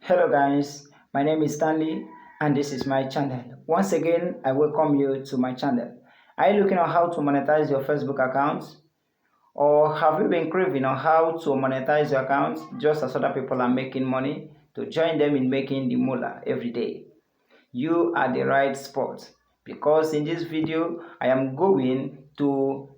Hello guys, my name is Stanley and this is my channel. Once again, I welcome you to my channel. Are you looking at how to monetize your Facebook account? Or have you been craving on how to monetize your account just as other people are making money to join them in making the moolah every day? You are the right spot because in this video, I am going to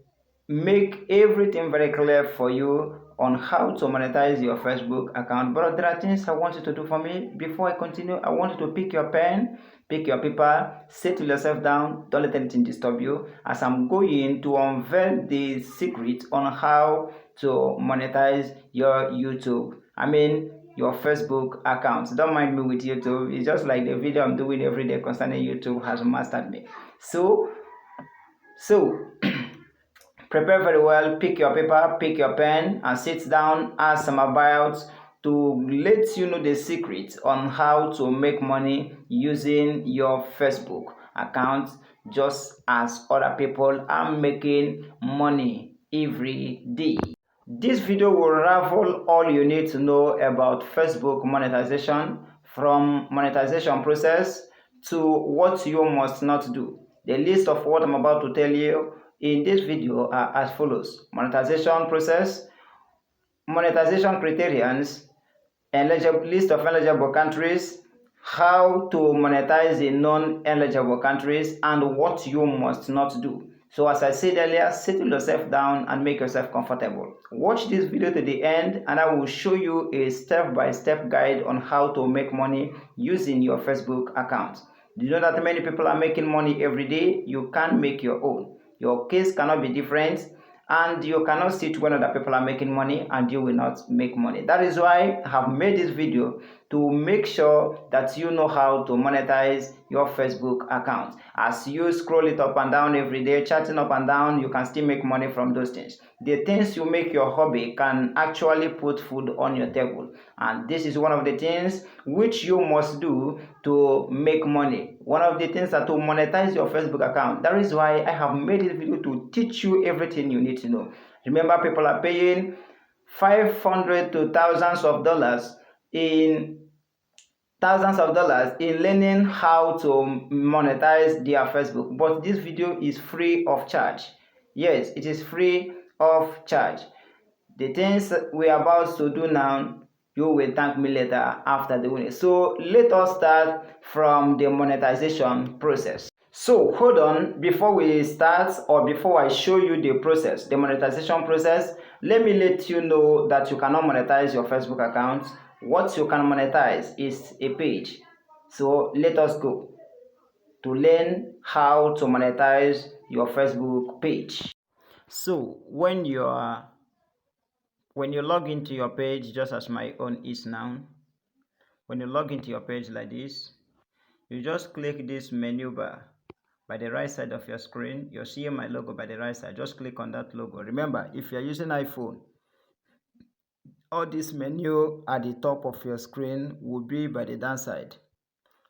make everything very clear for you on how to monetize your Facebook account. But there are things I want you to do for me. Before I continue, I want you to pick your pen, pick your paper, settle yourself down, don't let anything disturb you, as I'm going to unveil the secret on how to monetize your your Facebook account. Don't mind me with YouTube. It's just like the video I'm doing every day concerning YouTube has mastered me. So prepare very well, pick your paper, pick your pen, and sit down as I'm about to let you know the secret on how to make money using your Facebook account just as other people are making money every day. This video will ravel all you need to know about Facebook monetization, from monetization process to what you must not do. The list of what I'm about to tell you in this video are as follows: monetization process, monetization criterions, list of eligible countries, how to monetize in non-eligible countries, and what you must not do. So as I said earlier, settle yourself down and make yourself comfortable. Watch this video to the end and I will show you a step-by-step guide on how to make money using your Facebook account. Do you know that many people are making money every day? You can make your own. Your case cannot be different, and you cannot sit when other people are making money and you will not make money. That is why I have made this video, to make sure that you know how to monetize your Facebook account. As you scroll it up and down every day, chatting up and down, you can still make money from those things. The things you make your hobby can actually put food on your table, and this is one of the things which you must do to make money. One of the things that to monetize your Facebook account. That is why I have made this video, to teach you everything you need to know. Remember, people are paying 500 to thousands of dollars in learning how to monetize their Facebook, but this video is free of charge. Yes, it is free of charge. The things we are about to do now, you will thank me later after doing it. So let us start from the monetization process. So hold on, before we start, or before I show you the process, the monetization process, let me let you know that you cannot monetize your Facebook account. What you can monetize is a page. So let us go to learn how to monetize your Facebook page. So when you log into your page, just as my own is now, when you log into your page like this, you just click this menu bar by the right side of your screen. You're seeing my logo by the right side. Just click on that logo. Remember, if you're using iPhone, all this menu at the top of your screen will be by the down side.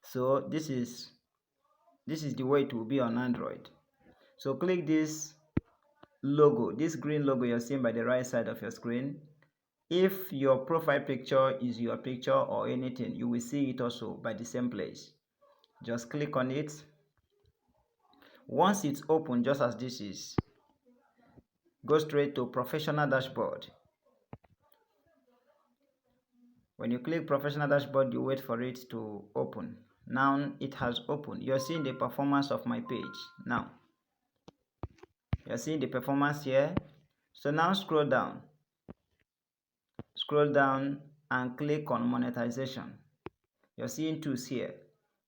So this is the way it will be on Android. So click this logo, this green logo you're seeing by the right side of your screen. If your profile picture is your picture or anything, you will see it also by the same place. Just click on it. Once it's open, just as this is, go straight to professional dashboard. When you click professional dashboard, you wait for it to open. Now it has opened. You're seeing the performance of my page. Now you're seeing the performance here. So now scroll down and click on monetization. You're seeing tools here.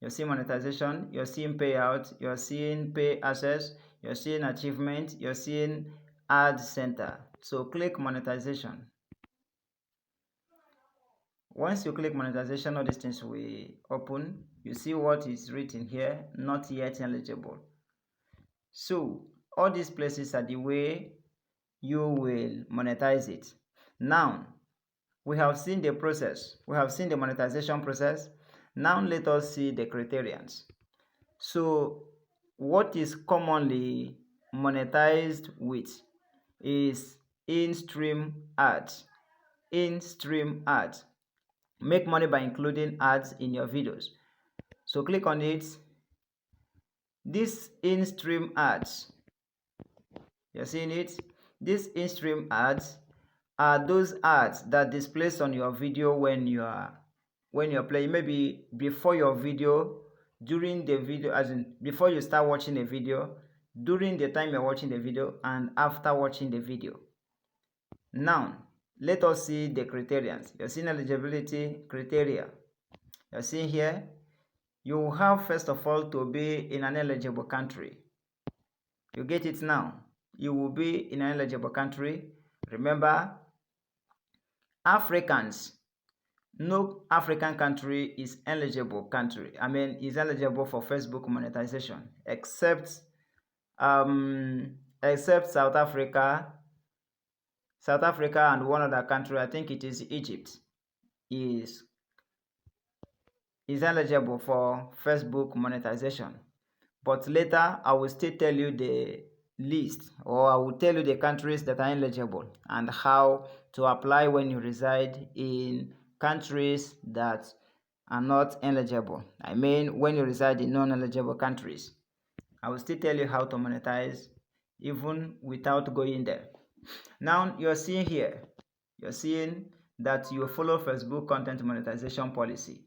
You're seeing monetization, you're seeing payout, you're seeing pay access, you're seeing achievement, you're seeing ad center. So click monetization. Once you click monetization, all these things will open. You see what is written here: not yet eligible. So all these places are the way you will monetize it. Now we have seen the process, we have seen the monetization process. Now let us see the criterions. So what is commonly monetized with is in-stream ads. In-stream ads. make money by including ads in your videos. So click on it. This in-stream ads, you're seeing it. These in-stream ads are those ads that displays on your video when you're playing, maybe before your video, during the video, as in before you start watching a video, during the time you're watching the video, and after watching the video. Now let us see the criteria. You're seeing eligibility criteria. You're seeing here, you have first of all to be in an eligible country. You get it now. You will be in an eligible country. Remember, Africans, no African country is eligible country. Is eligible for Facebook monetization, except South Africa. South Africa and one other country, I think it is Egypt, is eligible for Facebook monetization. But later I will still tell you the list, or I will tell you the countries that are eligible and how to apply when you reside in countries that are not eligible. When you reside in non-eligible countries. I will still tell you how to monetize even without going there. Now you're seeing here, you're seeing that you follow Facebook content monetization policy.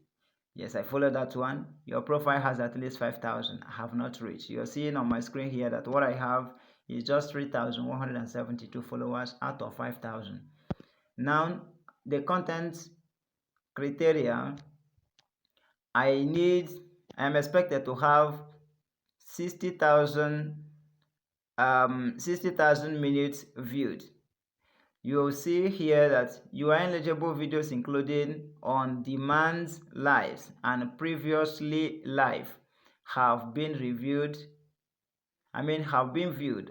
Yes, I follow that one. Your profile has at least 5,000. I have not reached. You're seeing on my screen here that what I have is just 3,172 followers out of 5,000. Now, the content criteria, I am expected to have 60,000 minutes viewed. You will see here that you are eligible videos including on-demand lives and previously live have been viewed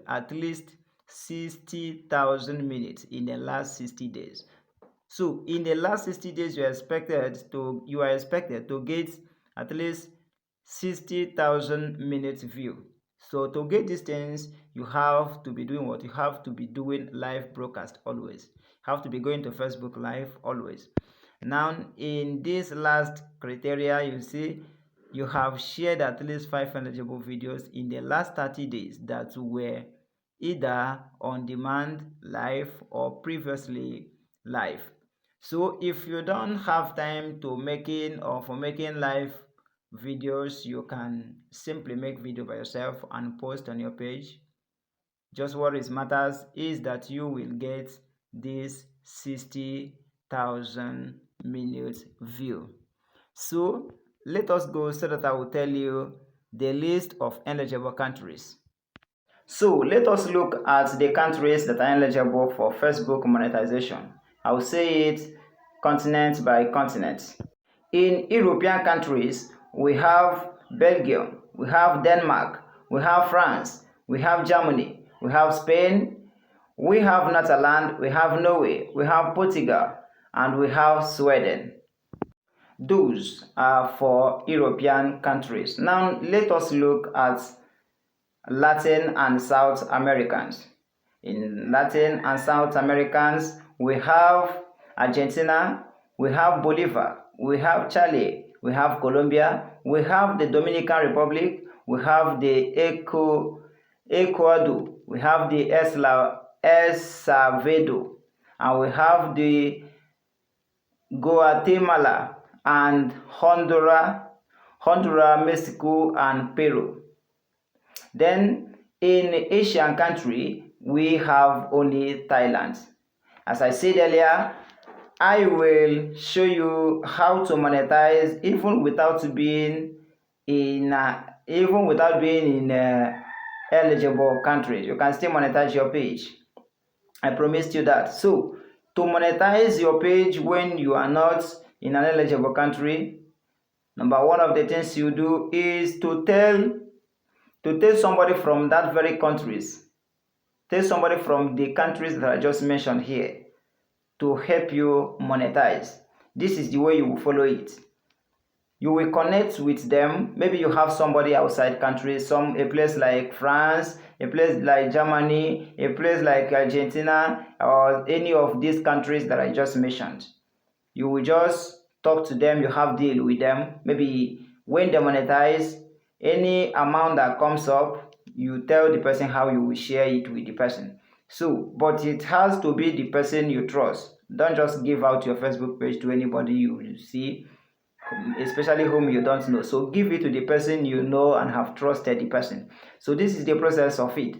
at least 60,000 minutes in the last 60 days. So in the last 60 days you are expected to get at least 60,000 minutes view. So to get these things, you have to be doing what? You have to be doing live broadcast always. You have to be going to Facebook Live always. Now, in this last criteria, you see you have shared at least 5 eligible videos in the last 30 days that were either on demand, live, or previously live. So if you don't have time to making live videos, you can simply make video by yourself and post on your page. Just what matters is that you will get this 60,000 minutes view. So let us go so that I will tell you the list of eligible countries. So let us look at the countries that are eligible for Facebook monetization. I will say it continent by continent. In European countries, we have Belgium, we have Denmark, we have France, we have Germany, we have Spain, we have Netherlands, we have Norway, we have Portugal, and we have Sweden. Those are for European countries. Now let us look at Latin and South Americans. In Latin and South Americans, we have Argentina, we have Bolivia, we have Chile, we have Colombia, we have the Dominican Republic, we have the Ecuador, we have the El Salvador, and we have the Guatemala and Honduras, Mexico, and Peru. Then in Asian country, we have only Thailand. As I said earlier, I will show you how to monetize even without being in eligible countries. You can still monetize your page. I promised you that. So to monetize your page when you are not in an eligible country, number one of the things you do is to tell somebody from that very countries. Tell somebody from the countries that I just mentioned here to help you monetize. This is the way you will follow it. You will connect with them. Maybe you have somebody outside country, a place like France, a place like Germany, a place like Argentina, or any of these countries that I just mentioned. You will just talk to them, you have deal with them. Maybe when they monetize, any amount that comes up, you tell the person how you will share it with the person. So, but it has to be the person you trust. Don't just give out your Facebook page to anybody you see, especially whom you don't know. So give it to the person you know and have trusted the person. So this is the process of it.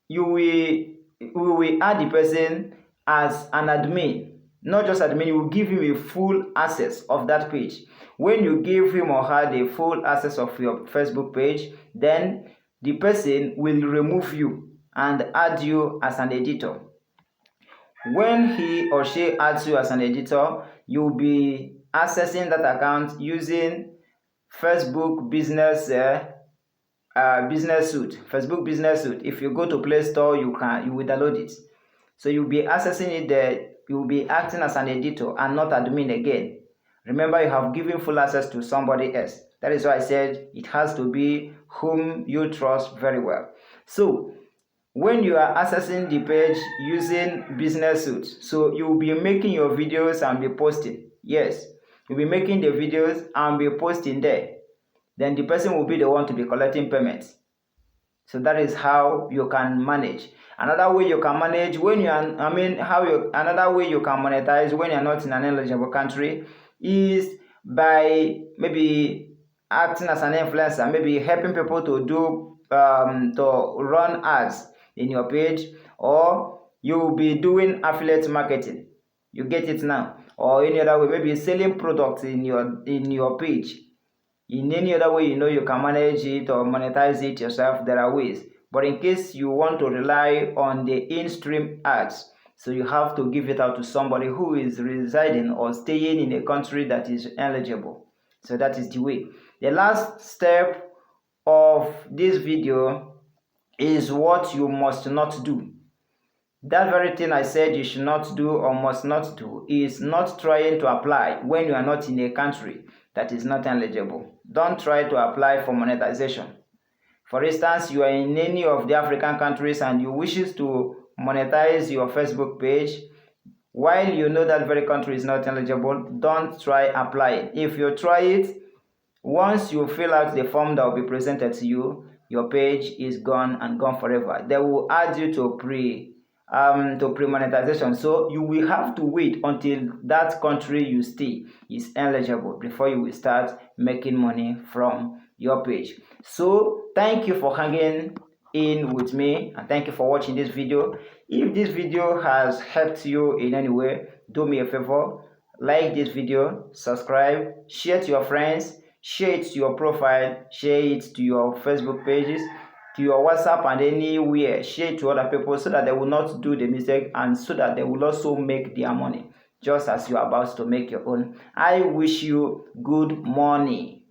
You will add the person as an admin, not just admin. You will give him a full access of that page. When you give him or her the full access of your Facebook page, then the person will remove you and add you as an editor. When he or she adds you as an editor, you'll be accessing that account using Facebook business business suite, Facebook business suite. If you go to Play Store, you will download it. So you'll be accessing it there. You'll be acting as an editor and not admin again. Remember, you have given full access to somebody else. That is why I said it has to be whom you trust very well. So when you are accessing the page using business suite, so you will be making your videos and be posting. Yes, you'll be making the videos and be posting there. Then the person will be the one to be collecting payments. So that is how you can manage. Another way you can manage when you are, another way you can monetize when you're not in an eligible country is by maybe acting as an influencer, maybe helping people to do to run ads in your page, or you'll be doing affiliate marketing. You get it now? Or any other way, maybe selling products in your page. In any other way you can manage it or monetize it yourself, there are ways. But in case you want to rely on the in-stream ads, so you have to give it out to somebody who is residing or staying in a country that is eligible. So that is the way. The last step of this video is what you must not do. That very thing I said you should not do or must not do is not trying to apply when you are not in a country that is not eligible. Don't try to apply for monetization. For instance, you are in any of the African countries and you wishes to monetize your Facebook page. While you know that very country is not eligible, don't try applying. If you try it, once you fill out the form that will be presented to you, your page is gone and gone forever. They will add you to pre-monetization. So you will have to wait until that country you stay is eligible before you will start making money from your page. So thank you for hanging in with me and thank you for watching this video. If this video has helped you in any way, do me a favor, like this video, subscribe, share to your friends, share it to your profile, share it to your Facebook pages, to your WhatsApp and anywhere. Share it to other people so that they will not do the mistake and so that they will also make their money just as you are about to make your own. I wish you good morning.